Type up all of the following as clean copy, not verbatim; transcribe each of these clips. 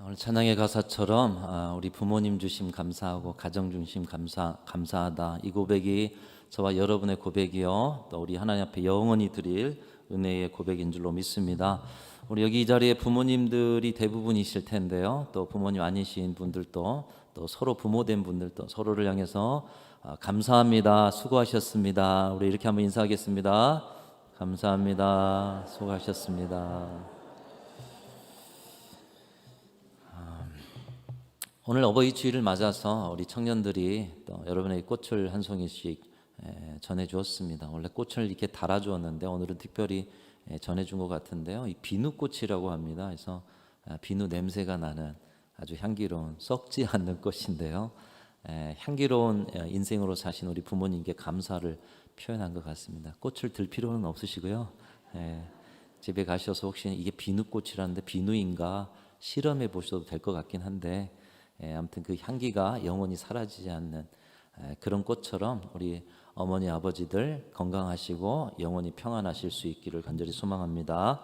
오늘 찬양의 가사처럼 우리 부모님 주심 감사하고 가정 주심 감사하다. 이 고백이 저와 여러분의 고백이요, 또 우리 하나님 앞에 영원히 드릴 은혜의 고백인 줄로 믿습니다. 우리 여기 이 자리에 부모님들이 대부분이실 텐데요, 또 부모님 아니신 분들도, 또 서로 부모된 분들도 서로를 향해서 감사합니다, 수고하셨습니다, 우리 이렇게 한번 인사하겠습니다. 감사합니다, 수고하셨습니다. 오늘 어버이 주일을 맞아서 우리 청년들이 또 여러분에게 꽃을 한 송이씩 전해주었습니다. 원래 꽃을 이렇게 달아주었는데 오늘은 특별히 전해준 것 같은데요, 이 비누꽃이라고 합니다. 그래서 비누 냄새가 나는 아주 향기로운, 썩지 않는 꽃인데요, 향기로운 인생으로 사신 우리 부모님께 감사를 표현한 것 같습니다. 꽃을 들 필요는 없으시고요, 집에 가셔서 혹시 이게 비누꽃이라는데 비누인가 실험해 보셔도 될 것 같긴 한데, 아무튼 그 향기가 영원히 사라지지 않는 그런 꽃처럼 우리 어머니 아버지들 건강하시고 영원히 평안하실 수 있기를 간절히 소망합니다.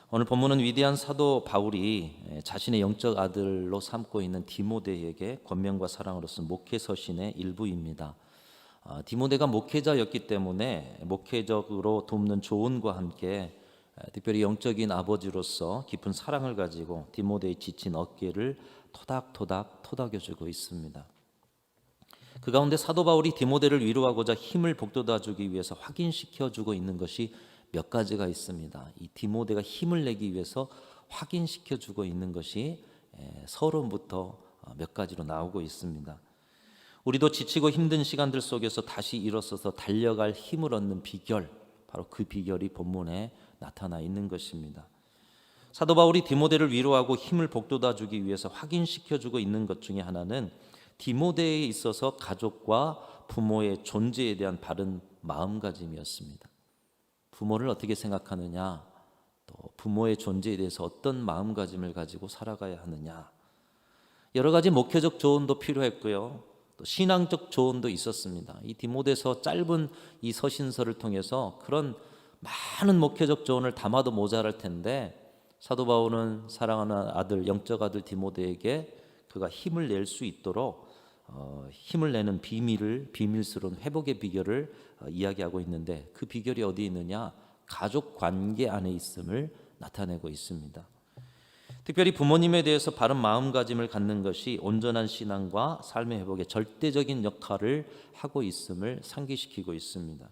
오늘 본문은 위대한 사도 바울이 자신의 영적 아들로 삼고 있는 디모데에게 권면과 사랑으로 쓴 목회 서신의 일부입니다. 디모데가 목회자였기 때문에 목회적으로 돕는 조언과 함께 특별히 영적인 아버지로서 깊은 사랑을 가지고 디모데의 지친 어깨를 토닥토닥 토닥여주고 있습니다. 그 가운데 사도 바울이 디모데를 위로하고자 힘을 북돋아주기 위해서 확인시켜주고 있는 것이 몇 가지가 있습니다. 이 디모데가 힘을 내기 위해서 확인시켜주고 있는 것이 서론부터 몇 가지로 나오고 있습니다. 우리도 지치고 힘든 시간들 속에서 다시 일어서서 달려갈 힘을 얻는 비결, 바로 그 비결이 본문에 나타나 있는 것입니다. 사도 바울이 디모데를 위로하고 힘을 북돋아주기 위해서 확인시켜주고 있는 것 중에 하나는 디모데에 있어서 가족과 부모의 존재에 대한 바른 마음가짐이었습니다. 부모를 어떻게 생각하느냐, 또 부모의 존재에 대해서 어떤 마음가짐을 가지고 살아가야 하느냐, 여러 가지 목회적 조언도 필요했고요, 또 신앙적 조언도 있었습니다. 이 디모데서 짧은 이 서신서를 통해서 그런 많은 목회적 조언을 담아도 모자랄 텐데, 사도 바울은 사랑하는 아들, 영적 아들 디모데에게 그가 힘을 낼 수 있도록 힘을 내는 비밀스러운 회복의 비결을 이야기하고 있는데, 그 비결이 어디 있느냐? 가족 관계 안에 있음을 나타내고 있습니다. 특별히 부모님에 대해서 바른 마음가짐을 갖는 것이 온전한 신앙과 삶의 회복에 절대적인 역할을 하고 있음을 상기시키고 있습니다.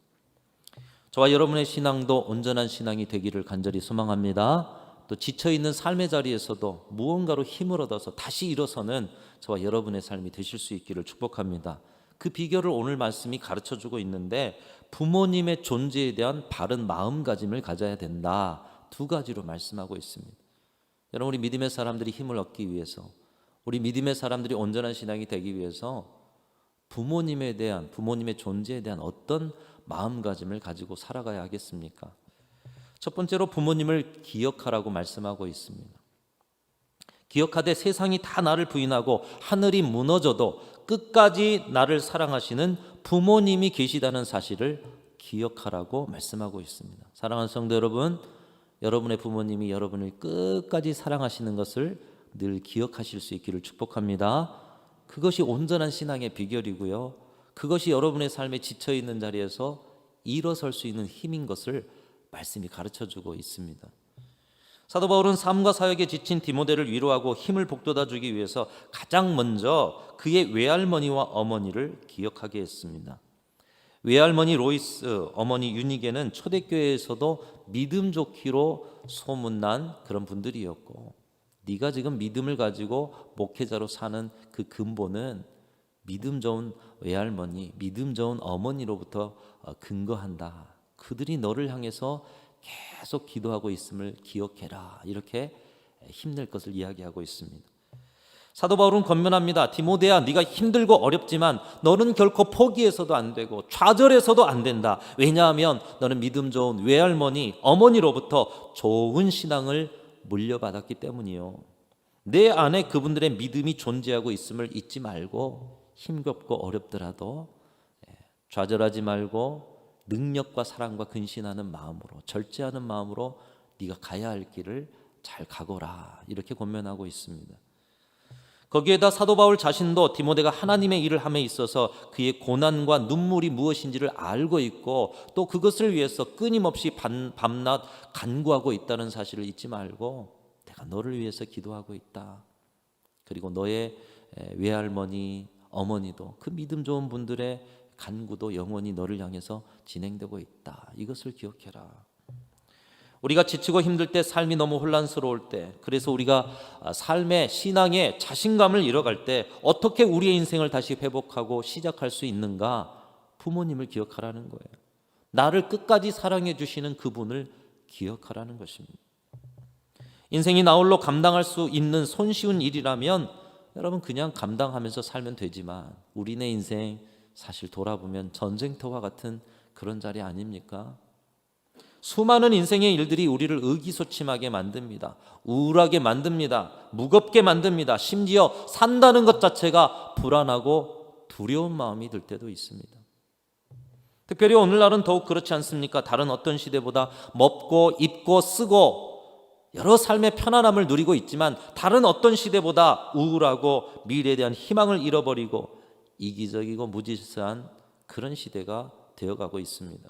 저와 여러분의 신앙도 온전한 신앙이 되기를 간절히 소망합니다. 또 지쳐있는 삶의 자리에서도 무언가로 힘을 얻어서 다시 일어서는 저와 여러분의 삶이 되실 수 있기를 축복합니다. 그 비결을 오늘 말씀이 가르쳐주고 있는데, 부모님의 존재에 대한 바른 마음가짐을 가져야 된다, 두 가지로 말씀하고 있습니다. 여러분, 우리 믿음의 사람들이 힘을 얻기 위해서, 우리 믿음의 사람들이 온전한 신앙이 되기 위해서 부모님의 존재에 대한 어떤 마음가짐을 가지고 살아가야 하겠습니까? 첫 번째로 부모님을 기억하라고 말씀하고 있습니다. 기억하되 세상이 다 나를 부인하고 하늘이 무너져도 끝까지 나를 사랑하시는 부모님이 계시다는 사실을 기억하라고 말씀하고 있습니다. 사랑하는 성도 여러분, 여러분의 부모님이 여러분을 끝까지 사랑하시는 것을 늘 기억하실 수 있기를 축복합니다. 그것이 온전한 신앙의 비결이고요, 그것이 여러분의 삶에 지쳐있는 자리에서 일어설 수 있는 힘인 것을 말씀이 가르쳐주고 있습니다. 사도 바울은 삶과 사역에 지친 디모데를 위로하고 힘을 북돋아주기 위해서 가장 먼저 그의 외할머니와 어머니를 기억하게 했습니다. 외할머니 로이스, 어머니 유니게는 초대교회에서도 믿음 좋기로 소문난 그런 분들이었고, 네가 지금 믿음을 가지고 목회자로 사는 그 근본은 믿음 좋은 외할머니, 믿음 좋은 어머니로부터 근거한다. 그들이 너를 향해서 계속 기도하고 있음을 기억해라, 이렇게 힘낼 것을 이야기하고 있습니다. 사도 바울은 권면합니다. 디모데야, 네가 힘들고 어렵지만 너는 결코 포기해서도 안 되고 좌절해서도 안 된다. 왜냐하면 너는 믿음 좋은 외할머니, 어머니로부터 좋은 신앙을 물려받았기 때문이요. 내 안에 그분들의 믿음이 존재하고 있음을 잊지 말고, 힘겹고 어렵더라도 좌절하지 말고 능력과 사랑과 근신하는 마음으로, 절제하는 마음으로 네가 가야 할 길을 잘 가거라, 이렇게 권면하고 있습니다. 거기에다 사도 바울 자신도 디모데가 하나님의 일을 함에 있어서 그의 고난과 눈물이 무엇인지를 알고 있고 또 그것을 위해서 끊임없이 밤낮 간구하고 있다는 사실을 잊지 말고 내가 너를 위해서 기도하고 있다. 그리고 너의 외할머니, 어머니도 그 믿음 좋은 분들의 간구도 영원히 너를 향해서 진행되고 있다. 이것을 기억해라. 우리가 지치고 힘들 때, 삶이 너무 혼란스러울 때, 그래서 우리가 삶의 신앙의 자신감을 잃어갈 때 어떻게 우리의 인생을 다시 회복하고 시작할 수 있는가? 부모님을 기억하라는 거예요. 나를 끝까지 사랑해 주시는 그분을 기억하라는 것입니다. 인생이 나홀로 감당할 수 있는 손쉬운 일이라면 여러분 그냥 감당하면서 살면 되지만 우리네 인생 사실 돌아보면 전쟁터와 같은 그런 자리 아닙니까? 수많은 인생의 일들이 우리를 의기소침하게 만듭니다. 우울하게 만듭니다. 무겁게 만듭니다. 심지어 산다는 것 자체가 불안하고 두려운 마음이 들 때도 있습니다. 특별히 오늘날은 더욱 그렇지 않습니까? 다른 어떤 시대보다 먹고 입고 쓰고 여러 삶의 편안함을 누리고 있지만 다른 어떤 시대보다 우울하고 미래에 대한 희망을 잃어버리고 이기적이고 무질서한 그런 시대가 되어가고 있습니다.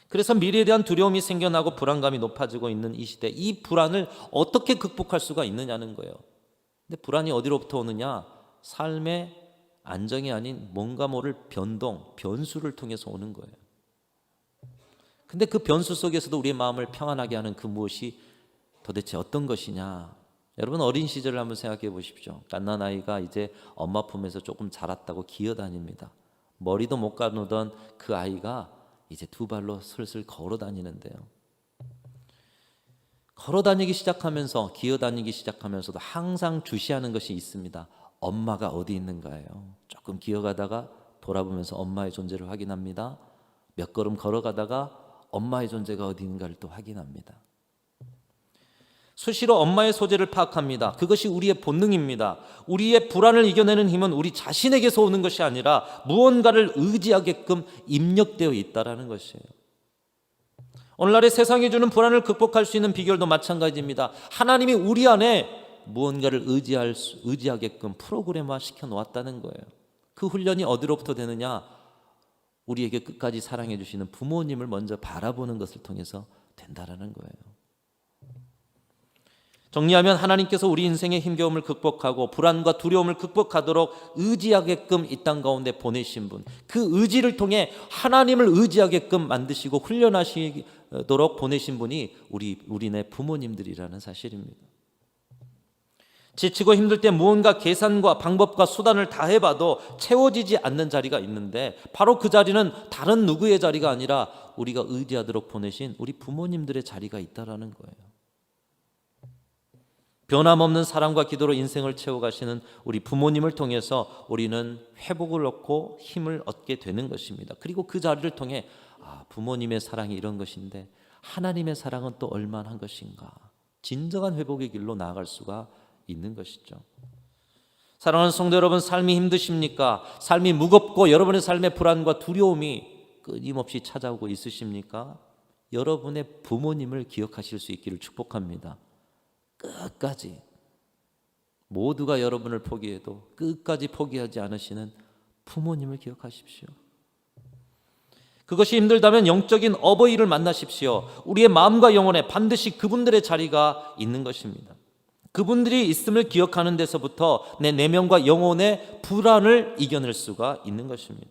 그래서 미래에 대한 두려움이 생겨나고 불안감이 높아지고 있는 이 시대, 이 불안을 어떻게 극복할 수가 있느냐는 거예요. 근데 불안이 어디로부터 오느냐? 삶의 안정이 아닌 뭔가 모를 변동, 변수를 통해서 오는 거예요. 근데 그 변수 속에서도 우리의 마음을 평안하게 하는 그 무엇이 도대체 어떤 것이냐? 여러분 어린 시절을 한번 생각해 보십시오. 갓난아이가 이제 엄마 품에서 조금 자랐다고 기어다닙니다. 머리도 못 가누던 그 아이가 이제 두 발로 슬슬 걸어 다니는데요. 걸어 다니기 시작하면서 기어다니기 시작하면서도 항상 주시하는 것이 있습니다. 엄마가 어디 있는가요? 조금 기어가다가 돌아보면서 엄마의 존재를 확인합니다. 몇 걸음 걸어가다가 엄마의 존재가 어디 있는가를 또 확인합니다. 수시로 엄마의 소재를 파악합니다. 그것이 우리의 본능입니다. 우리의 불안을 이겨내는 힘은 우리 자신에게서 오는 것이 아니라 무언가를 의지하게끔 입력되어 있다는 것이에요. 오늘날의 세상이 주는 불안을 극복할 수 있는 비결도 마찬가지입니다. 하나님이 우리 안에 무언가를 의지하게끔 프로그램화 시켜 놓았다는 거예요. 그 훈련이 어디로부터 되느냐? 우리에게 끝까지 사랑해 주시는 부모님을 먼저 바라보는 것을 통해서 된다라는 거예요. 정리하면 하나님께서 우리 인생의 힘겨움을 극복하고 불안과 두려움을 극복하도록 의지하게끔 이 땅 가운데 보내신 분, 그 의지를 통해 하나님을 의지하게끔 만드시고 훈련하시도록 보내신 분이 우리네 부모님들이라는 사실입니다. 지치고 힘들 때 무언가 계산과 방법과 수단을 다 해봐도 채워지지 않는 자리가 있는데 바로 그 자리는 다른 누구의 자리가 아니라 우리가 의지하도록 보내신 우리 부모님들의 자리가 있다라는 거예요. 변함없는 사랑과 기도로 인생을 채워가시는 우리 부모님을 통해서 우리는 회복을 얻고 힘을 얻게 되는 것입니다. 그리고 그 자리를 통해 부모님의 사랑이 이런 것인데 하나님의 사랑은 또 얼마나 한 것인가, 진정한 회복의 길로 나아갈 수가 있는 것이죠. 사랑하는 성도 여러분, 삶이 힘드십니까? 삶이 무겁고 여러분의 삶의 불안과 두려움이 끊임없이 찾아오고 있으십니까? 여러분의 부모님을 기억하실 수 있기를 축복합니다. 끝까지 모두가 여러분을 포기해도 끝까지 포기하지 않으시는 부모님을 기억하십시오. 그것이 힘들다면 영적인 어버이를 만나십시오. 우리의 마음과 영혼에 반드시 그분들의 자리가 있는 것입니다. 그분들이 있음을 기억하는 데서부터 내 내면과 영혼의 불안을 이겨낼 수가 있는 것입니다.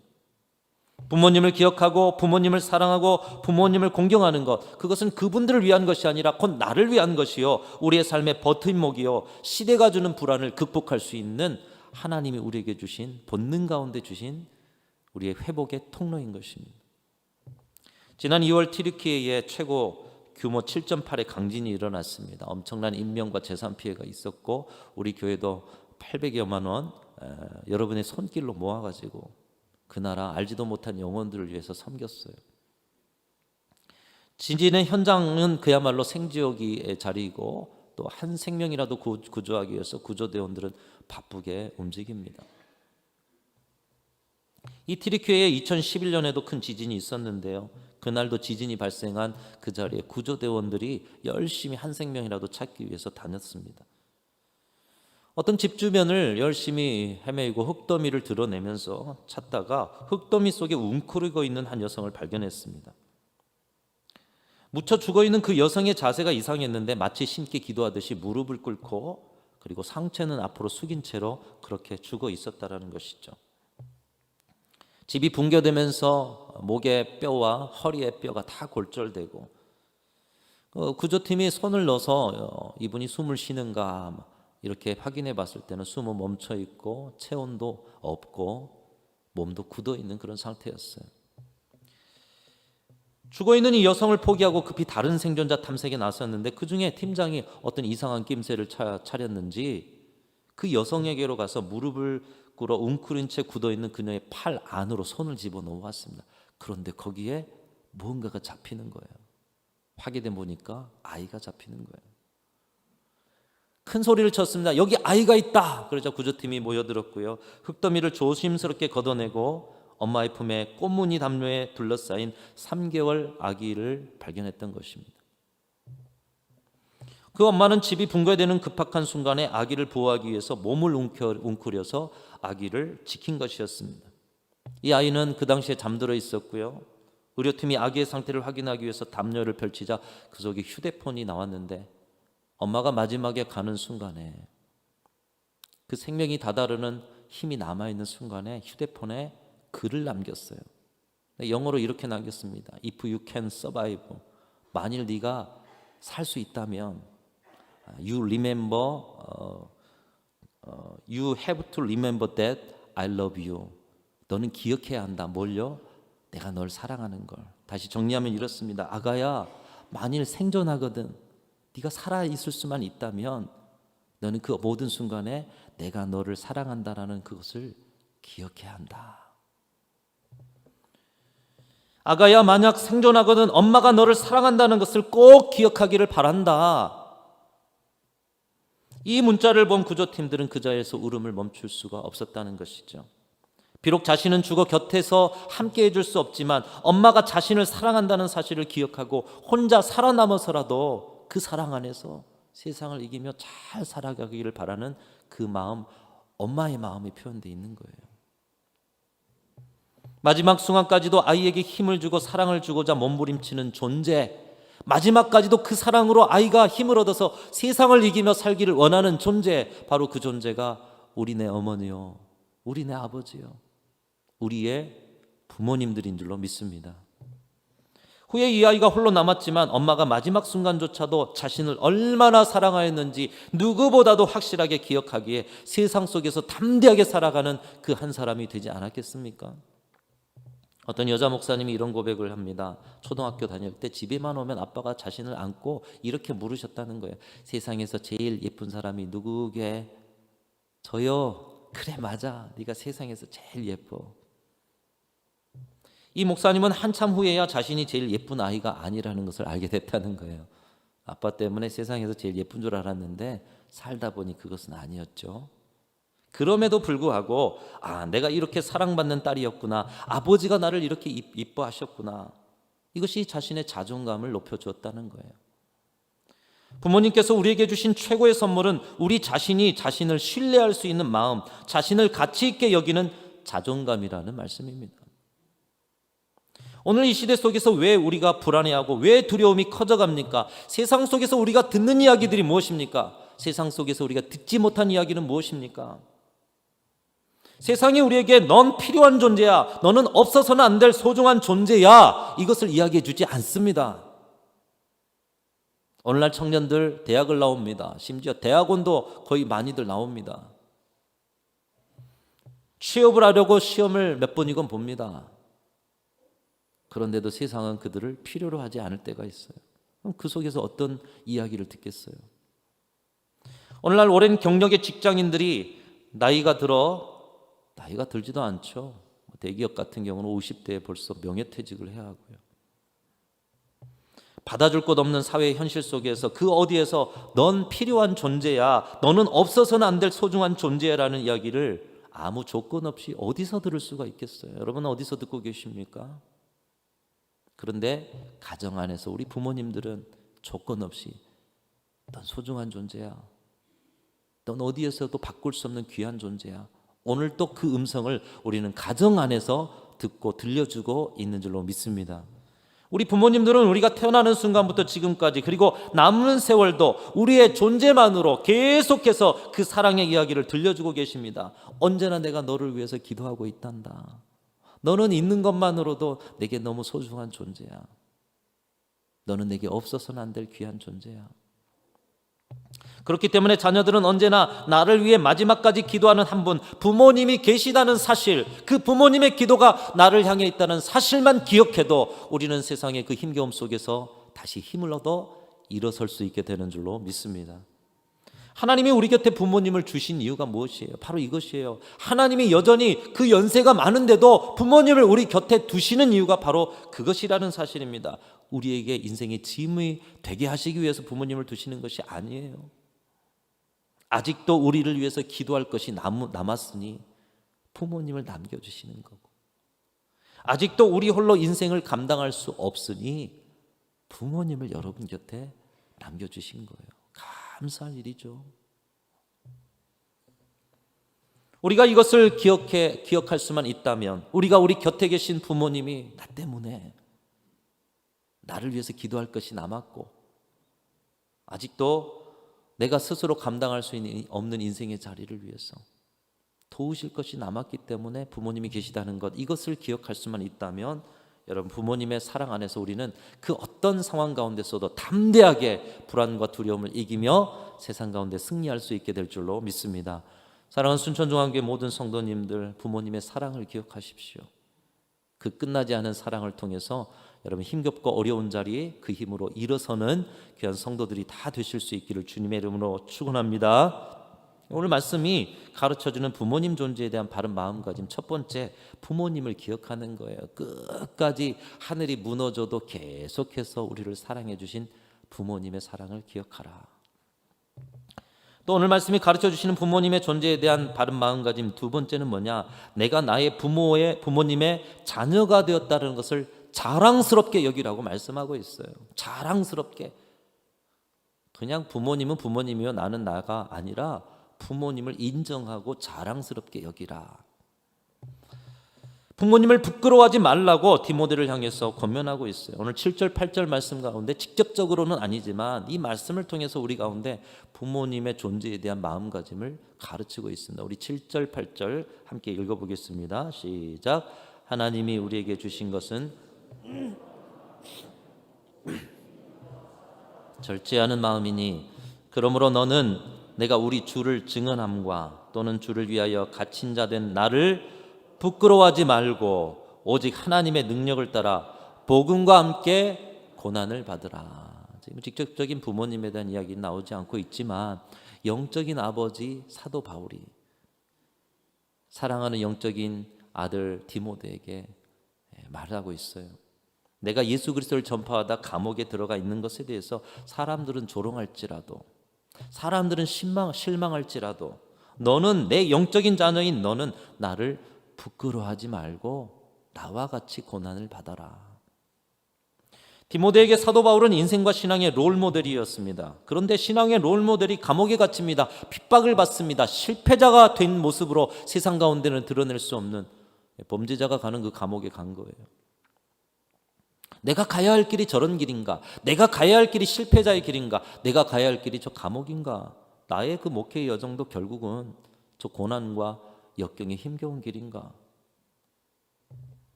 부모님을 기억하고 부모님을 사랑하고 부모님을 공경하는 것, 그것은 그분들을 위한 것이 아니라 곧 나를 위한 것이요, 우리의 삶의 버팀목이요, 시대가 주는 불안을 극복할 수 있는 하나님이 우리에게 주신 본능 가운데 주신 우리의 회복의 통로인 것입니다. 지난 2월 튀르키예에 최고 규모 7.8의 강진이 일어났습니다. 엄청난 인명과 재산 피해가 있었고 우리 교회도 800여만 원 여러분의 손길로 모아가지고 그 나라 알지도 못한 영혼들을 위해서 섬겼어요. 지진의 현장은 그야말로 생지옥의 자리이고 또 한 생명이라도 구조하기 위해서 구조대원들은 바쁘게 움직입니다. 이 튀르키예에 2011년에도 큰 지진이 있었는데요. 그날도 지진이 발생한 그 자리에 구조대원들이 열심히 한 생명이라도 찾기 위해서 다녔습니다. 어떤 집 주변을 열심히 헤매고 흙더미를 드러내면서 찾다가 흙더미 속에 웅크리고 있는 한 여성을 발견했습니다. 묻혀 죽어있는 그 여성의 자세가 이상했는데 마치 신께 기도하듯이 무릎을 꿇고 그리고 상체는 앞으로 숙인 채로 그렇게 죽어 있었다라는 것이죠. 집이 붕괴되면서 목의 뼈와 허리의 뼈가 다 골절되고 구조팀이 손을 넣어서 이분이 숨을 쉬는가 이렇게 확인해 봤을 때는 숨은 멈춰 있고 체온도 없고 몸도 굳어 있는 그런 상태였어요. 죽어 있는 이 여성을 포기하고 급히 다른 생존자 탐색에 나섰는데 그 중에 팀장이 어떤 이상한 낌새를 차렸는지 그 여성에게로 가서 무릎을 꿇어 웅크린 채 굳어 있는 그녀의 팔 안으로 손을 집어넣어 왔습니다. 그런데 거기에 무언가가 잡히는 거예요. 확인해 보니까 아이가 잡히는 거예요. 큰 소리를 쳤습니다. 여기 아이가 있다. 그러자 구조팀이 모여들었고요. 흙더미를 조심스럽게 걷어내고 엄마의 품에 꽃무늬 담요에 둘러싸인 3개월 아기를 발견했던 것입니다. 그 엄마는 집이 붕괴되는 급박한 순간에 아기를 보호하기 위해서 몸을 웅크려서 아기를 지킨 것이었습니다. 이 아이는 그 당시에 잠들어 있었고요. 의료팀이 아기의 상태를 확인하기 위해서 담요를 펼치자 그 속에 휴대폰이 나왔는데 엄마가 마지막에 가는 순간에 그 생명이 다다르는 힘이 남아있는 순간에 휴대폰에 글을 남겼어요. 영어로 이렇게 남겼습니다. If you can survive, 만일 네가 살 수 있다면 You remember, you have to remember that I love you. 너는 기억해야 한다. 뭘요? 내가 널 사랑하는 걸. 다시 정리하면 이렇습니다. 아가야, 만일 생존하거든 네가 살아있을 수만 있다면 너는 그 모든 순간에 내가 너를 사랑한다라는 그것을 기억해야 한다. 아가야, 만약 생존하거든 엄마가 너를 사랑한다는 것을 꼭 기억하기를 바란다. 이 문자를 본 구조팀들은 그 자리에서 울음을 멈출 수가 없었다는 것이죠. 비록 자신은 죽어 곁에서 함께 해줄 수 없지만 엄마가 자신을 사랑한다는 사실을 기억하고 혼자 살아남아서라도 그 사랑 안에서 세상을 이기며 잘 살아가기를 바라는 그 마음, 엄마의 마음이 표현되어 있는 거예요. 마지막 순간까지도 아이에게 힘을 주고 사랑을 주고자 몸부림치는 존재, 마지막까지도 그 사랑으로 아이가 힘을 얻어서 세상을 이기며 살기를 원하는 존재, 바로 그 존재가 우리네 어머니요, 우리네 아버지요, 우리의 부모님들인 줄로 믿습니다. 후에 이 아이가 홀로 남았지만 엄마가 마지막 순간조차도 자신을 얼마나 사랑하였는지 누구보다도 확실하게 기억하기에 세상 속에서 담대하게 살아가는 그 한 사람이 되지 않았겠습니까? 어떤 여자 목사님이 이런 고백을 합니다. 초등학교 다닐 때 집에만 오면 아빠가 자신을 안고 이렇게 물으셨다는 거예요. 세상에서 제일 예쁜 사람이 누구게? 저요. 그래, 맞아. 네가 세상에서 제일 예뻐. 이 목사님은 한참 후에야 자신이 제일 예쁜 아이가 아니라는 것을 알게 됐다는 거예요. 아빠 때문에 세상에서 제일 예쁜 줄 알았는데 살다 보니 그것은 아니었죠. 그럼에도 불구하고 내가 이렇게 사랑받는 딸이었구나, 아버지가 나를 이렇게 이뻐하셨구나, 이것이 자신의 자존감을 높여주었다는 거예요. 부모님께서 우리에게 주신 최고의 선물은 우리 자신이 자신을 신뢰할 수 있는 마음, 자신을 가치 있게 여기는 자존감이라는 말씀입니다. 오늘 이 시대 속에서 왜 우리가 불안해하고 왜 두려움이 커져갑니까? 세상 속에서 우리가 듣는 이야기들이 무엇입니까? 세상 속에서 우리가 듣지 못한 이야기는 무엇입니까? 세상이 우리에게 넌 필요한 존재야, 너는 없어서는 안 될 소중한 존재야, 이것을 이야기해 주지 않습니다. 오늘날 청년들 대학을 나옵니다. 심지어 대학원도 거의 많이들 나옵니다. 취업을 하려고 시험을 몇 번이건 봅니다. 그런데도 세상은 그들을 필요로 하지 않을 때가 있어요. 그럼 그 속에서 어떤 이야기를 듣겠어요? 오늘날 오랜 경력의 직장인들이 나이가 들지도 않죠. 대기업 같은 경우는 50대에 벌써 명예퇴직을 해야 하고요. 받아줄 곳 없는 사회의 현실 속에서 그 어디에서 넌 필요한 존재야, 너는 없어서는 안 될 소중한 존재라는 이야기를 아무 조건 없이 어디서 들을 수가 있겠어요? 여러분은 어디서 듣고 계십니까? 그런데 가정 안에서 우리 부모님들은 조건 없이 넌 소중한 존재야, 넌 어디에서도 바꿀 수 없는 귀한 존재야. 오늘 또 그 음성을 우리는 가정 안에서 듣고 들려주고 있는 줄로 믿습니다. 우리 부모님들은 우리가 태어나는 순간부터 지금까지 그리고 남은 세월도 우리의 존재만으로 계속해서 그 사랑의 이야기를 들려주고 계십니다. 언제나 내가 너를 위해서 기도하고 있단다. 너는 있는 것만으로도 내게 너무 소중한 존재야. 너는 내게 없어서는 안 될 귀한 존재야. 그렇기 때문에 자녀들은 언제나 나를 위해 마지막까지 기도하는 한 분, 부모님이 계시다는 사실, 그 부모님의 기도가 나를 향해 있다는 사실만 기억해도 우리는 세상의 그 힘겨움 속에서 다시 힘을 얻어 일어설 수 있게 되는 줄로 믿습니다. 하나님이 우리 곁에 부모님을 주신 이유가 무엇이에요? 바로 이것이에요. 하나님이 여전히 그 연세가 많은데도 부모님을 우리 곁에 두시는 이유가 바로 그것이라는 사실입니다. 우리에게 인생의 짐이 되게 하시기 위해서 부모님을 두시는 것이 아니에요. 아직도 우리를 위해서 기도할 것이 남았으니 부모님을 남겨주시는 거고, 아직도 우리 홀로 인생을 감당할 수 없으니 부모님을 여러분 곁에 남겨주신 거예요. 감사할 일이죠. 우리가 이것을 기억할 수만 있다면, 우리가 우리 곁에 계신 부모님이 나 때문에 나를 위해서 기도할 것이 남았고, 아직도 내가 스스로 감당할 수 없는 인생의 자리를 위해서 도우실 것이 남았기 때문에 부모님이 계시다는 것, 이것을 기억할 수만 있다면 여러분, 부모님의 사랑 안에서 우리는 그 어떤 상황 가운데서도 담대하게 불안과 두려움을 이기며 세상 가운데 승리할 수 있게 될 줄로 믿습니다. 사랑하는 순천중앙교회 모든 성도님들, 부모님의 사랑을 기억하십시오. 그 끝나지 않은 사랑을 통해서 여러분 힘겹고 어려운 자리에 그 힘으로 일어서는 귀한 성도들이 다 되실 수 있기를 주님의 이름으로 축원합니다. 오늘 말씀이 가르쳐주는 부모님 존재에 대한 바른 마음가짐, 첫 번째, 부모님을 기억하는 거예요. 끝까지 하늘이 무너져도 계속해서 우리를 사랑해 주신 부모님의 사랑을 기억하라. 또 오늘 말씀이 가르쳐주시는 부모님의 존재에 대한 바른 마음가짐, 두 번째는 뭐냐? 내가 나의 부모님의 자녀가 되었다는 것을 자랑스럽게 여기라고 말씀하고 있어요. 자랑스럽게. 그냥 부모님은 부모님이요 나는 나가 아니라 부모님을 인정하고 자랑스럽게 여기라. 부모님을 부끄러워하지 말라고 디모데를 향해서 권면하고 있어요. 오늘 7절 8절 말씀 가운데 직접적으로는 아니지만 이 말씀을 통해서 우리 가운데 부모님의 존재에 대한 마음가짐을 가르치고 있습니다. 우리 7절 8절 함께 읽어보겠습니다. 시작. 하나님이 우리에게 주신 것은 절제하는 마음이니 그러므로 너는 내가 우리 주를 증언함과 또는 주를 위하여 갇힌 자 된 나를 부끄러워하지 말고 오직 하나님의 능력을 따라 복음과 함께 고난을 받으라. 지금 직접적인 부모님에 대한 이야기는 나오지 않고 있지만 영적인 아버지 사도 바울이 사랑하는 영적인 아들 디모데에게 말하고 있어요. 내가 예수 그리스도를 전파하다 감옥에 들어가 있는 것에 대해서 사람들은 조롱할지라도, 사람들은 실망할지라도 너는, 내 영적인 자녀인 너는 나를 부끄러워하지 말고 나와 같이 고난을 받아라. 디모데에게 사도 바울은 인생과 신앙의 롤모델이었습니다. 그런데 신앙의 롤모델이 감옥에 갇힙니다. 핍박을 받습니다. 실패자가 된 모습으로 세상 가운데는 드러낼 수 없는 범죄자가 가는 그 감옥에 간 거예요. 내가 가야 할 길이 저런 길인가? 내가 가야 할 길이 실패자의 길인가? 내가 가야 할 길이 저 감옥인가? 나의 그 목회의 여정도 결국은 저 고난과 역경의 힘겨운 길인가?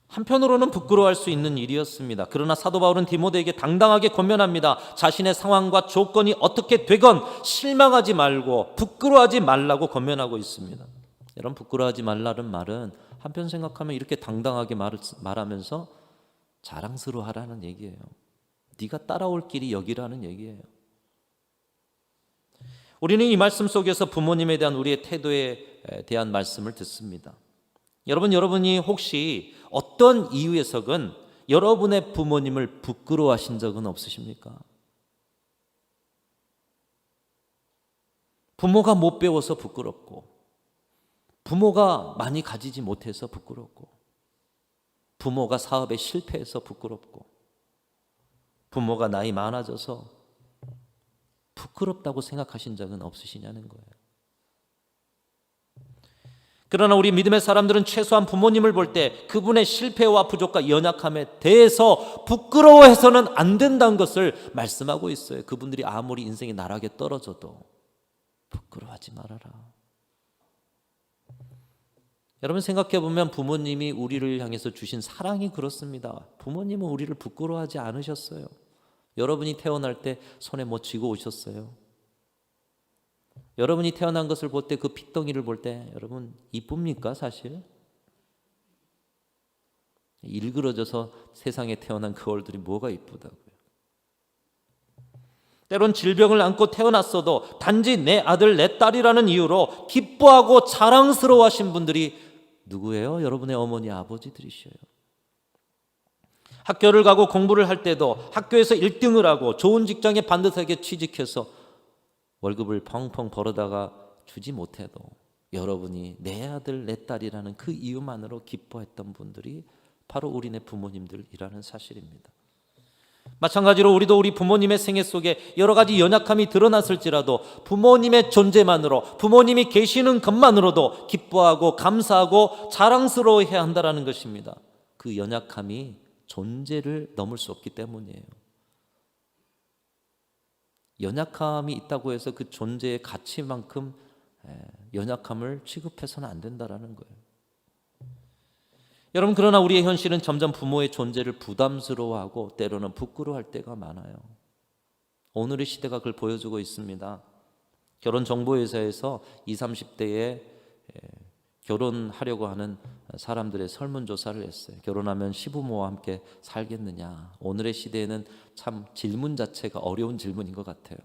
한편으로는 부끄러워할 수 있는 일이었습니다. 그러나 사도 바울은 디모데에게 당당하게 권면합니다. 자신의 상황과 조건이 어떻게 되건 실망하지 말고 부끄러워하지 말라고 권면하고 있습니다. 여러분, 부끄러워하지 말라는 말은 한편 생각하면 이렇게 당당하게 말하면서 자랑스러워하라는 얘기예요. 네가 따라올 길이 여기라는 얘기예요. 우리는 이 말씀 속에서 부모님에 대한 우리의 태도에 대한 말씀을 듣습니다. 여러분이 혹시 어떤 이유에서건 여러분의 부모님을 부끄러워하신 적은 없으십니까? 부모가 못 배워서 부끄럽고, 부모가 많이 가지지 못해서 부끄럽고, 부모가 사업에 실패해서 부끄럽고, 부모가 나이 많아져서 부끄럽다고 생각하신 적은 없으시냐는 거예요. 그러나 우리 믿음의 사람들은 최소한 부모님을 볼 때 그분의 실패와 부족과 연약함에 대해서 부끄러워해서는 안 된다는 것을 말씀하고 있어요. 그분들이 아무리 인생의 나락에 떨어져도 부끄러워하지 말아라. 여러분 생각해 보면 부모님이 우리를 향해서 주신 사랑이 그렇습니다. 부모님은 우리를 부끄러워하지 않으셨어요. 여러분이 태어날 때 손에 뭐 쥐고 오셨어요? 여러분이 태어난 것을 볼 때 그 핏덩이를 볼 때 여러분 이쁩니까 사실? 일그러져서 세상에 태어난 그 얼굴이 뭐가 이쁘다고요. 때론 질병을 안고 태어났어도 단지 내 아들 내 딸이라는 이유로 기뻐하고 자랑스러워하신 분들이 누구예요? 여러분의 어머니 아버지들이셔요. 학교를 가고 공부를 할 때도 학교에서 1등을 하고 좋은 직장에 반듯하게 취직해서 월급을 펑펑 벌어다가 주지 못해도 여러분이 내 아들 내 딸이라는 그 이유만으로 기뻐했던 분들이 바로 우리네 부모님들이라는 사실입니다. 마찬가지로 우리도 우리 부모님의 생애 속에 여러 가지 연약함이 드러났을지라도 부모님의 존재만으로 부모님이 계시는 것만으로도 기뻐하고 감사하고 자랑스러워해야 한다는 것입니다. 그 연약함이 존재를 넘을 수 없기 때문이에요. 연약함이 있다고 해서 그 존재의 가치만큼 연약함을 취급해서는 안 된다는 거예요. 여러분 그러나 우리의 현실은 점점 부모의 존재를 부담스러워하고 때로는 부끄러워할 때가 많아요. 오늘의 시대가 그걸 보여주고 있습니다. 결혼정보회사에서 20, 30대에 결혼하려고 하는 사람들의 설문조사를 했어요. 결혼하면 시부모와 함께 살겠느냐. 오늘의 시대에는 참 질문 자체가 어려운 질문인 것 같아요.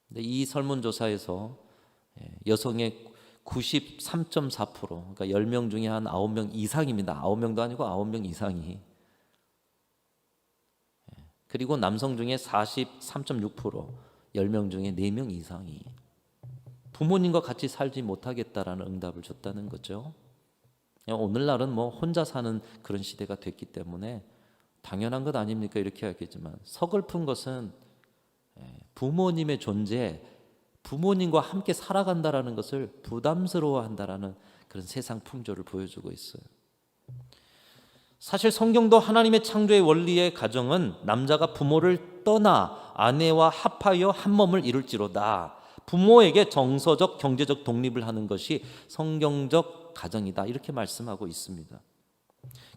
근데 이 설문조사에서 여성의 93.4%, 그러니까 10명 중에 한 9명 이상입니다. 9명도 아니고 9명 이상이. 그리고 남성 중에 43.6%, 10명 중에 4명 이상이 부모님과 같이 살지 못하겠다라는 응답을 줬다는 거죠. 오늘날은 뭐 혼자 사는 그런 시대가 됐기 때문에 당연한 것 아닙니까? 이렇게 하겠지만 서글픈 것은 부모님의 존재, 부모님과 함께 살아간다라는 것을 부담스러워한다라는 그런 세상 풍조를 보여주고 있어요. 사실 성경도 하나님의 창조의 원리의 가정은 남자가 부모를 떠나 아내와 합하여 한 몸을 이룰지로다. 부모에게 정서적, 경제적 독립을 하는 것이 성경적 가정이다. 이렇게 말씀하고 있습니다.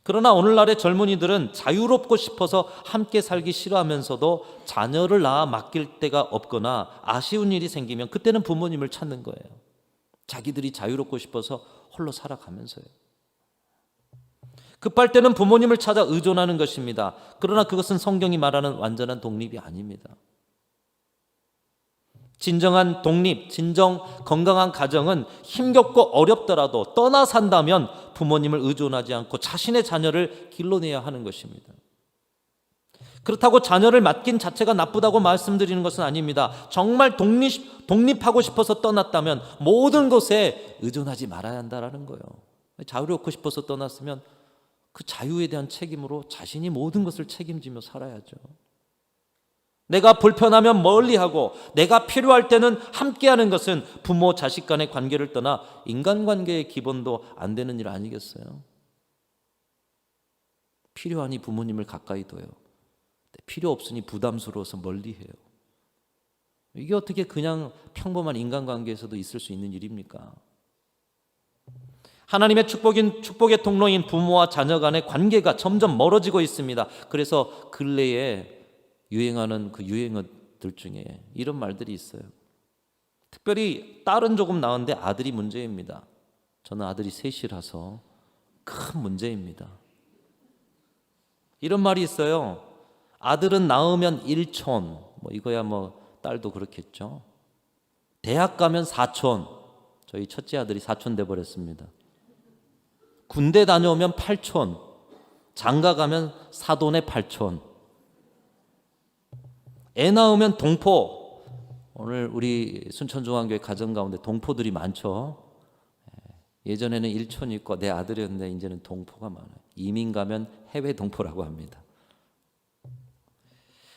그러나 오늘날의 젊은이들은 자유롭고 싶어서 함께 살기 싫어하면서도 자녀를 낳아 맡길 데가 없거나 아쉬운 일이 생기면 그때는 부모님을 찾는 거예요. 자기들이 자유롭고 싶어서 홀로 살아가면서요. 급할 때는 부모님을 찾아 의존하는 것입니다. 그러나 그것은 성경이 말하는 완전한 독립이 아닙니다. 진정한 독립, 진정 건강한 가정은 힘겹고 어렵더라도 떠나 산다면 부모님을 의존하지 않고 자신의 자녀를 길러내야 하는 것입니다. 그렇다고 자녀를 맡긴 자체가 나쁘다고 말씀드리는 것은 아닙니다. 정말 독립하고 싶어서 떠났다면 모든 것에 의존하지 말아야 한다는 거예요. 자유롭고 싶어서 떠났으면 그 자유에 대한 책임으로 자신이 모든 것을 책임지며 살아야죠. 내가 불편하면 멀리하고 내가 필요할 때는 함께하는 것은 부모 자식 간의 관계를 떠나 인간관계의 기본도 안 되는 일 아니겠어요? 필요하니 부모님을 가까이 둬요. 필요 없으니 부담스러워서 멀리해요. 이게 어떻게 그냥 평범한 인간관계에서도 있을 수 있는 일입니까? 하나님의 축복의 통로인 부모와 자녀 간의 관계가 점점 멀어지고 있습니다. 그래서 근래에 유행하는 그 유행어들 중에 이런 말들이 있어요. 특별히 딸은 조금 나은데 아들이 문제입니다. 저는 아들이 셋이라서 큰 문제입니다. 이런 말이 있어요. 아들은 낳으면 1촌, 뭐 이거야 뭐 딸도 그렇겠죠. 대학 가면 4촌, 저희 첫째 아들이 4촌 돼버렸습니다. 군대 다녀오면 8촌, 장가 가면 사돈의 8촌. 애 낳으면 동포. 오늘 우리 순천중앙교회 가정 가운데 동포들이 많죠. 예전에는 일촌이 있고 내 아들이었는데 이제는 동포가 많아요. 이민 가면 해외 동포라고 합니다.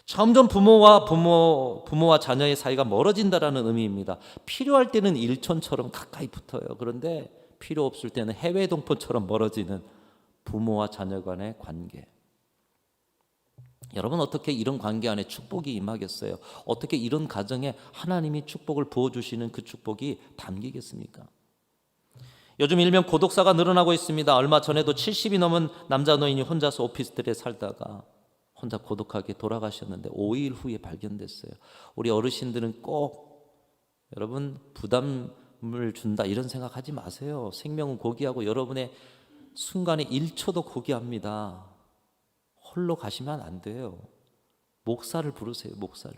점점 부모와 자녀의 사이가 멀어진다라는 의미입니다. 필요할 때는 일촌처럼 가까이 붙어요. 그런데 필요 없을 때는 해외 동포처럼 멀어지는 부모와 자녀 간의 관계. 여러분, 어떻게 이런 관계 안에 축복이 임하겠어요? 어떻게 이런 가정에 하나님이 축복을 부어주시는 그 축복이 담기겠습니까? 요즘 일명 고독사가 늘어나고 있습니다. 얼마 전에도 70이 넘은 남자 노인이 혼자서 오피스텔에 살다가 혼자 고독하게 돌아가셨는데 5일 후에 발견됐어요. 우리 어르신들은 꼭 여러분 부담을 준다 이런 생각하지 마세요. 생명은 고귀하고 여러분의 순간에 1초도 고귀합니다. 홀로 가시면 안 돼요. 목사를 부르세요. 목사를.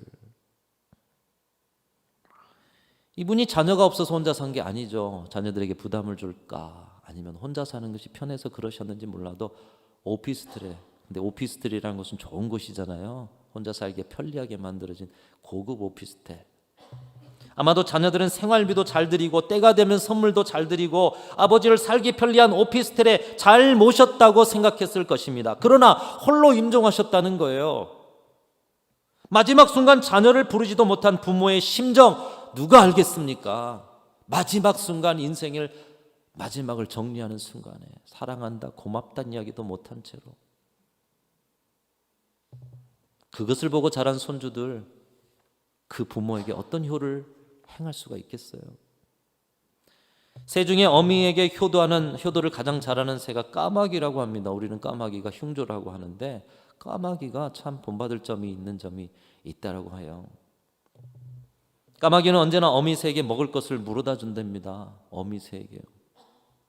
이분이 자녀가 없어서 혼자 산 게 아니죠. 자녀들에게 부담을 줄까 아니면 혼자 사는 것이 편해서 그러셨는지 몰라도 오피스텔에, 근데 오피스텔이라는 것은 좋은 곳이잖아요. 혼자 살기에 편리하게 만들어진 고급 오피스텔. 아마도 자녀들은 생활비도 잘 드리고 때가 되면 선물도 잘 드리고 아버지를 살기 편리한 오피스텔에 잘 모셨다고 생각했을 것입니다. 그러나 홀로 임종하셨다는 거예요. 마지막 순간 자녀를 부르지도 못한 부모의 심정 누가 알겠습니까? 마지막 순간 인생을 마지막을 정리하는 순간에 사랑한다 고맙다는 이야기도 못한 채로 그것을 보고 자란 손주들, 그 부모에게 어떤 효를 행할 수가 있겠어요? 새 중에 어미에게 효도를 가장 잘하는 새가 까마귀라고 합니다. 우리는 까마귀가 흉조라고 하는데 까마귀가 참 본받을 점이 있는 점이 있다라고 해요. 까마귀는 언제나 어미새에게 먹을 것을 물어다 준답니다. 어미새에게요.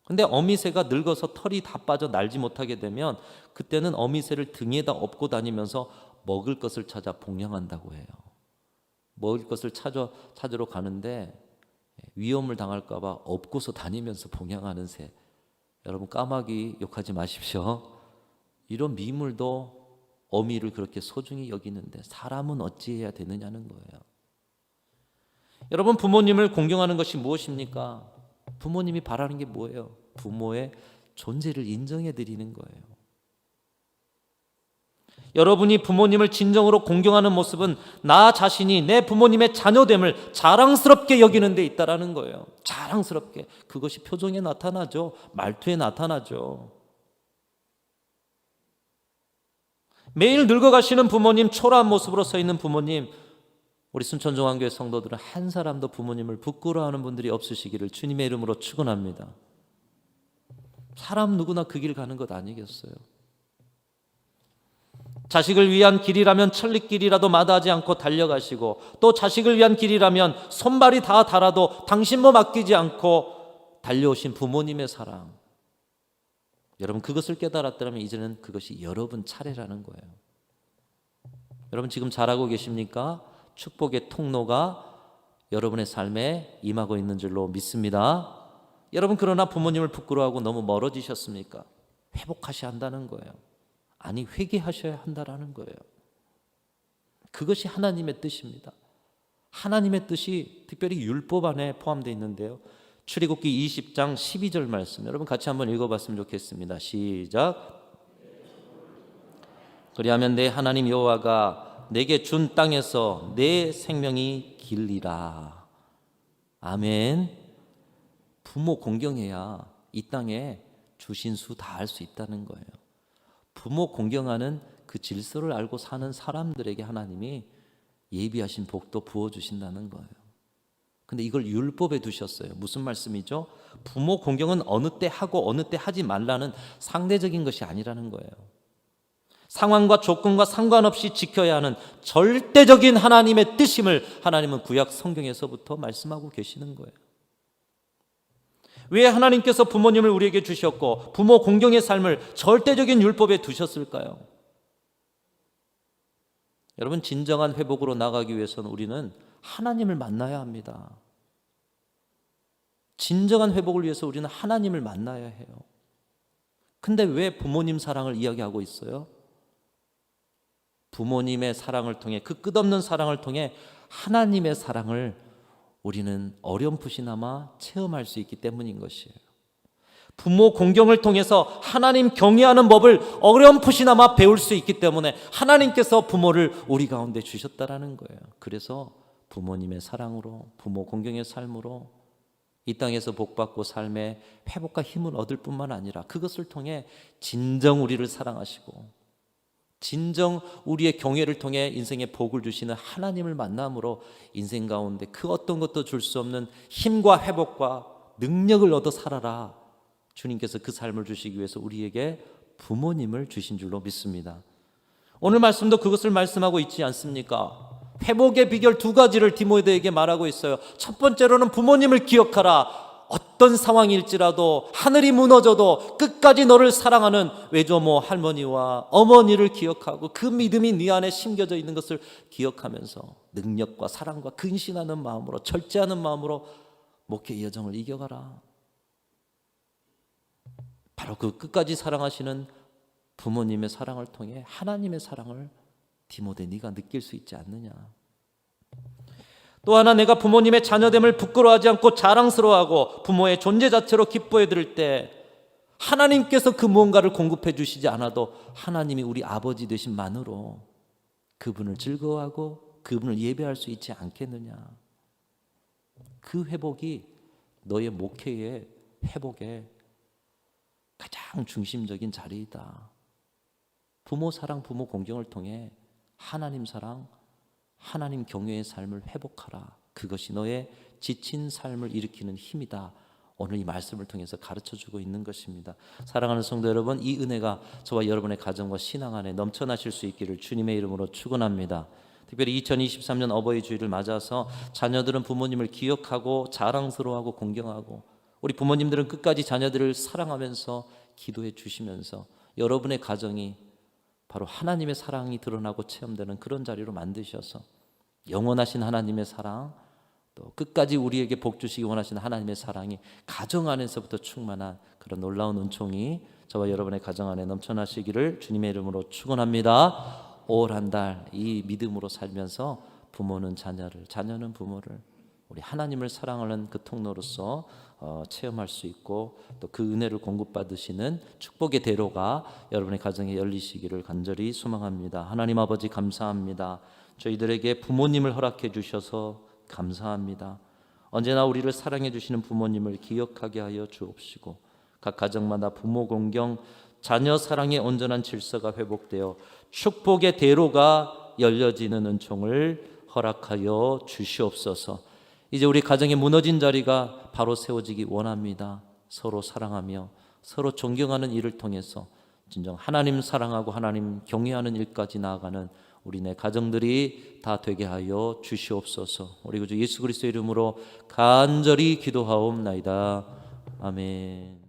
근데 어미새가 늙어서 털이 다 빠져 날지 못하게 되면 그때는 어미새를 등에다 업고 다니면서 먹을 것을 찾아 봉양한다고 해요. 먹을 것을 찾으러 가는데 위험을 당할까 봐 업고서 다니면서 봉양하는 새. 여러분, 까마귀 욕하지 마십시오. 이런 미물도 어미를 그렇게 소중히 여기는데 사람은 어찌해야 되느냐는 거예요. 여러분, 부모님을 공경하는 것이 무엇입니까? 부모님이 바라는 게 뭐예요? 부모의 존재를 인정해 드리는 거예요. 여러분이 부모님을 진정으로 공경하는 모습은 나 자신이 내 부모님의 자녀됨을 자랑스럽게 여기는 데 있다라는 거예요. 자랑스럽게. 그것이 표정에 나타나죠. 말투에 나타나죠. 매일 늙어가시는 부모님, 초라한 모습으로 서 있는 부모님, 우리 순천종안교회 성도들은 한 사람도 부모님을 부끄러워하는 분들이 없으시기를 주님의 이름으로 축원합니다. 사람 누구나 그 길 가는 것 아니겠어요? 자식을 위한 길이라면 천리길이라도 마다하지 않고 달려가시고, 또 자식을 위한 길이라면 손발이 다 닳아도 당신 몸 아끼지 않고 달려오신 부모님의 사랑, 여러분 그것을 깨달았다면 이제는 그것이 여러분 차례라는 거예요. 여러분 지금 잘하고 계십니까? 축복의 통로가 여러분의 삶에 임하고 있는 줄로 믿습니다. 여러분, 그러나 부모님을 부끄러워하고 너무 멀어지셨습니까? 회복하셔야 한다는 거예요. 아니, 회개하셔야 한다라는 거예요. 그것이 하나님의 뜻입니다. 하나님의 뜻이 특별히 율법 안에 포함되어 있는데요. 출애굽기 20장 12절 말씀, 여러분 같이 한번 읽어봤으면 좋겠습니다. 시작. 그리하면 내 하나님 여호와가 내게 준 땅에서 내 생명이 길리라. 아멘. 부모 공경해야 이 땅에 주신 수 다 알 수 있다는 거예요. 부모 공경하는 그 질서를 알고 사는 사람들에게 하나님이 예비하신 복도 부어주신다는 거예요. 근데 이걸 율법에 두셨어요. 무슨 말씀이죠? 부모 공경은 어느 때 하고 어느 때 하지 말라는 상대적인 것이 아니라는 거예요. 상황과 조건과 상관없이 지켜야 하는 절대적인 하나님의 뜻임을 하나님은 구약 성경에서부터 말씀하고 계시는 거예요. 왜 하나님께서 부모님을 우리에게 주셨고 부모 공경의 삶을 절대적인 율법에 두셨을까요? 여러분, 진정한 회복으로 나가기 위해서는 우리는 하나님을 만나야 합니다. 진정한 회복을 위해서 우리는 하나님을 만나야 해요. 근데 왜 부모님 사랑을 이야기하고 있어요? 부모님의 사랑을 통해, 그 끝없는 사랑을 통해 하나님의 사랑을 우리는 어렴풋이나마 체험할 수 있기 때문인 것이에요. 부모 공경을 통해서 하나님 경외하는 법을 어렴풋이나마 배울 수 있기 때문에 하나님께서 부모를 우리 가운데 주셨다라는 거예요. 그래서 부모님의 사랑으로, 부모 공경의 삶으로 이 땅에서 복받고 삶의 회복과 힘을 얻을 뿐만 아니라 그것을 통해 진정 우리를 사랑하시고 진정 우리의 경외를 통해 인생의 복을 주시는 하나님을 만남으로 인생 가운데 그 어떤 것도 줄 수 없는 힘과 회복과 능력을 얻어 살아라. 주님께서 그 삶을 주시기 위해서 우리에게 부모님을 주신 줄로 믿습니다. 오늘 말씀도 그것을 말씀하고 있지 않습니까? 회복의 비결 두 가지를 디모데에게 말하고 있어요. 첫 번째로는 부모님을 기억하라. 어떤 상황일지라도 하늘이 무너져도 끝까지 너를 사랑하는 외조모 할머니와 어머니를 기억하고 그 믿음이 네 안에 심겨져 있는 것을 기억하면서 능력과 사랑과 근신하는 마음으로 절제하는 마음으로 목회의 여정을 이겨가라. 바로 그 끝까지 사랑하시는 부모님의 사랑을 통해 하나님의 사랑을 디모데 네가 느낄 수 있지 않느냐. 또 하나 내가 부모님의 자녀됨을 부끄러워하지 않고 자랑스러워하고 부모의 존재 자체로 기뻐해 드릴 때 하나님께서 그 무언가를 공급해 주시지 않아도 하나님이 우리 아버지 되신 만으로 그분을 즐거워하고 그분을 예배할 수 있지 않겠느냐. 그 회복이 너의 목회의 회복의 가장 중심적인 자리이다. 부모 사랑, 부모 공경을 통해 하나님 사랑, 하나님 경외의 삶을 회복하라. 그것이 너의 지친 삶을 일으키는 힘이다. 오늘 이 말씀을 통해서 가르쳐주고 있는 것입니다. 사랑하는 성도 여러분, 이 은혜가 저와 여러분의 가정과 신앙 안에 넘쳐나실 수 있기를 주님의 이름으로 축원합니다. 특별히 2023년 어버이 주일을 맞아서 자녀들은 부모님을 기억하고 자랑스러워하고 공경하고 우리 부모님들은 끝까지 자녀들을 사랑하면서 기도해 주시면서 여러분의 가정이 바로 하나님의 사랑이 드러나고 체험되는 그런 자리로 만드셔서 영원하신 하나님의 사랑, 또 끝까지 우리에게 복 주시기 원하시는 하나님의 사랑이 가정 안에서부터 충만한 그런 놀라운 은총이 저와 여러분의 가정 안에 넘쳐나시기를 주님의 이름으로 축원합니다. 올 한 달 이 믿음으로 살면서 부모는 자녀를, 자녀는 부모를 우리 하나님을 사랑하는 그 통로로서 체험할 수 있고 또 그 은혜를 공급받으시는 축복의 대로가 여러분의 가정에 열리시기를 간절히 소망합니다. 하나님 아버지 감사합니다. 저희들에게 부모님을 허락해 주셔서 감사합니다. 언제나 우리를 사랑해 주시는 부모님을 기억하게 하여 주옵시고 각 가정마다 부모 공경, 자녀 사랑의 온전한 질서가 회복되어 축복의 대로가 열려지는 은총을 허락하여 주시옵소서. 이제 우리 가정의 무너진 자리가 바로 세워지기 원합니다. 서로 사랑하며 서로 존경하는 일을 통해서 진정 하나님 사랑하고 하나님 경외하는 일까지 나아가는 우리네 가정들이 다 되게 하여 주시옵소서. 우리 구주 예수 그리스도의 이름으로 간절히 기도하옵나이다. 아멘.